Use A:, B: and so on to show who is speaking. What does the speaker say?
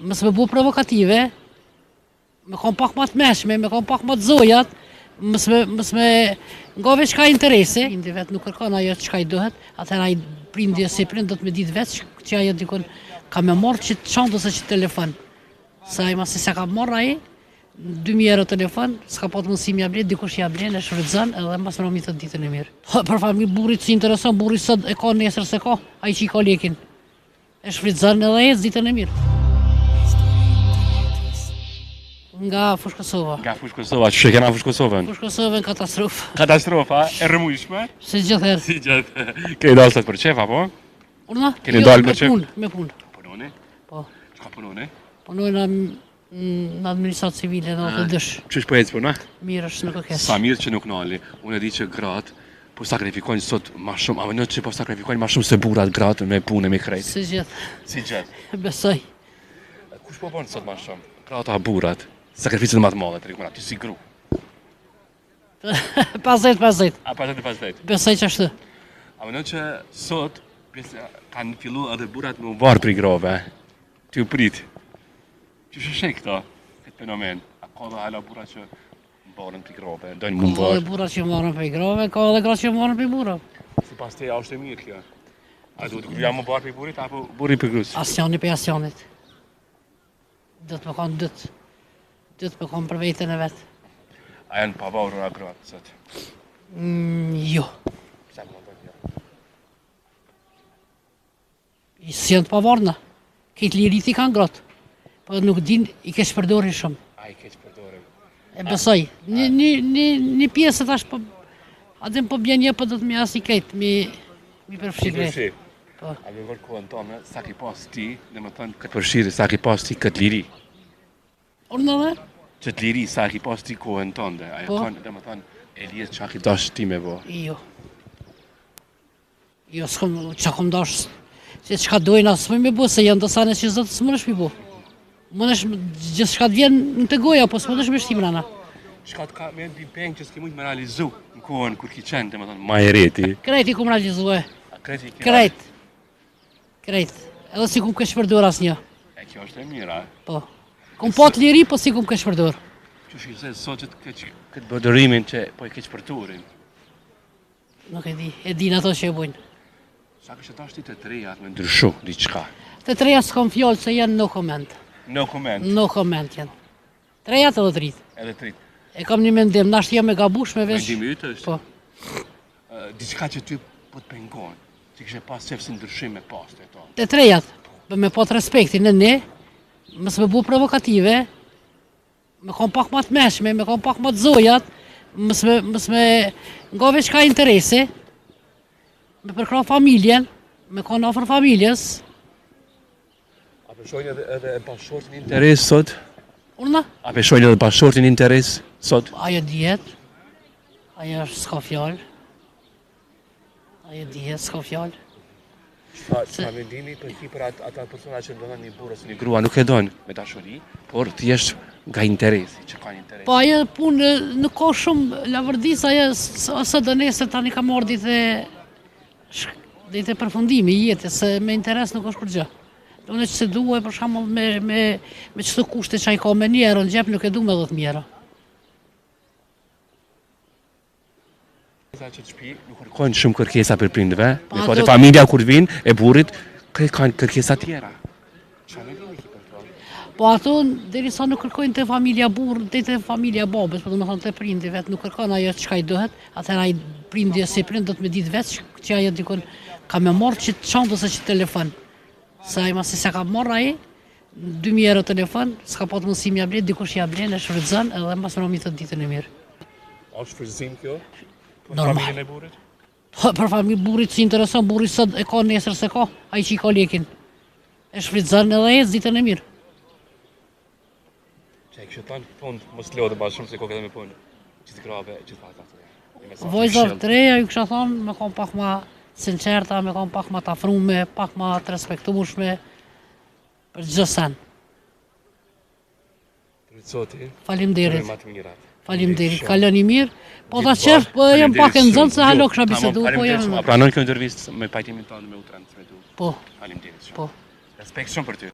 A: Mos më bu provokative, me kom pak më të meshme, me kom pak më të zojat, mos me nga veç ka interese. Indi vet nuk kërkon ajo çka i duhet, atëherë ai prindi ose prind do të më ditë vetë që ajo dikon ka më marrë që çantë ose që telefon. Sa ai mos e ka marrë ai 2000 euro telefon, s'ka pas mundësi m'ia blet, dikush ia blen, e shfrytëzon edhe mos më të ditën e mirë. Për familj burrit si intereson, burri sot e ka nesër se ka, ai që i ka lekin. E shfrytëzon edhe ec ditën e mirë. Nga Fushë Kosova.
B: Nga Fushë Kosova, që kena Fushë Kosovën?
A: Fushë Kosovën katastrofë.
B: Katastrofa, e rëmujshme?
A: Si gjithherë.
B: Si gjithë. Keni dalë sot për qef, apo?
A: Urna?
B: Keni dalë për qef?
A: Me punë.
B: Punoni?
A: Po.
B: Çka punoni?
A: Punoj në administratë civile, në të dësh.
B: Qysh po ecë puna?
A: Mirë është nuk e kesh.
B: Sa mirë që nuk nali. Unë e di që gratë po sakrifikojnë sot ma shumë, a më në që po sakrifikojnë ma shumë se burat gratë me punë me krejt.
A: Si gjithë.
B: Si gjithë.
A: Besoj.
B: Kush po bën sot ma shumë? Gratë a burat? Sakrificën më të madhe të rikëmëra, ty si gru.
A: 50-50.
B: A 50-50.
A: Besoj që ashtu.
B: A më në që sot kanë fillu edhe burat me u varë për i grove. Ty u prit. Që shë këto, këtë fenomen? A ka dhe hala burat që mbarën për i grove, dojnë mu
A: Ka
B: varë?
A: dhe burat që marrën për i grove, ka dhe gratë që marrën për i burra.
B: Si pas te, a është e mirë kjo? A duhet të kërja më barë për i burit, apo buri për grusë?
A: Asjani për asjanit. Dëtë me kanë dëtë. Dëtë me kanë për vetën e vetë.
B: A janë pavarur a gratë sot?
A: Jo.
B: Sa më të kjo?
A: Si janë të pavarna. Këtë lirit i kanë gratë. Po nuk din i kesh përdori shumë.
B: A i keqë përdorim.
A: E besoj. Një pjesë tash po... Adem po bjen një po do të mi as i ketë, mi përfshirë. Po.
B: A me vërë kohën tonë, sa ki pas ti, dhe më thënë këtë përshirë, sa ki pas ti këtë liri.
A: Urna dhe?
B: Që të liri, sa ki pas ti kohën tonë, dhe ajo
A: Po.
B: kanë, dhe më thënë, Elias që a ki dash ti me bo.
A: Jo. Jo, s'kom, qa kom dash, që qka dojna, s'më me bo, se janë të sane që zotë s'më nëshmi bo. Më nësh, gjithë shka të vjen në të goja, po s'më nëshmi shtim rana.
B: Shka të ka me në peng që s'ki mujtë me realizu në kohën kur ki qenë, dhe më thënë, majereti.
A: Krejt i kum realizue.
B: A kreti ki...
A: Krejt. Krejt. Edhe si kum kesh përdor asnjë.
B: E kjo është e mira,
A: Po. Kum pat liri, po si kum kesh përdor.
B: që shqise sot që këtë bëdërimin që po i keqë përturin.
A: Nuk e di. E din ato që e bujnë.
B: Sa kështë të ashti të të reja me ndryshu, diqka.
A: Të treja s'kom fjallë se janë no comment.
B: No comment.
A: No comment janë. Trejat edhe trit.
B: Edhe trit.
A: E kam një mendim, nash jam e gabush me vesh.
B: Mendimi ytë është.
A: Po.
B: Diçka që ty po të pengon, që kështë pas qefë si ndryshim me pas të to.
A: Të trejat, për me pat respektin në ne, mos me bu provokative, me kom pak më të meshme, me kom pak më të zojat, mos me nga veç ka interese, me përkra familjen, me kon afër familjes.
B: A përshojnë edhe bashkëshortin interes sot?
A: Urna,
B: A përshojnë edhe bashkëshortin interes sot?
A: ajo dihet, ajo s'ka fjallë, ajo dihet, s'ka fjallë.
B: Sa mendimi për ki për ata persona që ndonë një burë ose një grua nuk e donë me dashuri, por thjesht nga interesi, që ka interes.
A: Po ajo punë nuk ka shumë lavërdis, ajo ose do nesër tani ka marrë ditë përfundimi i jetës, se me interes nuk është kur gjë. Do në që se duhe, për shembull me çdo kushte që ai ka me 1 euro në xhep, nuk e du me 10.000 euro.
B: Që të shpi nuk kërkojnë shumë kërkesa për prindve,
A: Po,
B: me
A: ato-
B: kote familja kur vinë e burrit, kanë kërkesa tjera. Qa mendimi ki për to?
A: Po ato derisa nuk kërkojnë te familja burr, te familja babës, po domethënë te prindi vet nuk kërkon ajo çka i duhet, atëherë ai prindi ose prind do të më ditë vetë që ajo dikon ka më marrë që çantë ose që telefon. Sa ai mos e ka marrë ai 2000 euro telefon, s'ka pas mundësi m'ia blet, dikush ia blen, e shfrytëzon edhe mos më të ditën e mirë.
B: A është fryzim kjo? Për
A: Normal.
B: familjen e burrit?
A: Për familj burrit si intereson, burri sot e ka nesër se ka, ai që i ka lekin. E shfrytëzon edhe ec ditën e mirë.
B: Që e kështë tanë fund, mos lodhe ba shumë se ko këtë me punë. Gjithë grave, gjithë fatat të
A: Vojza të reja ju kësha thonë, me kom pak ma sinqerta, me kom pak ma të afrume, pak ma të respektueshme, për gjë sen.
B: Zoti,
A: Faleminderit.
B: më të mirat.
A: Faleminderit. Kaloni mirë. Po ta qef, po jam pak e nxënë se halo kisha bisedu, po jam.
B: Pranon kjo intervistë me pajtimin tonë me u transmetu.
A: Po,
B: Faleminderit shumë.
A: po.
B: Respekt shumë për ty.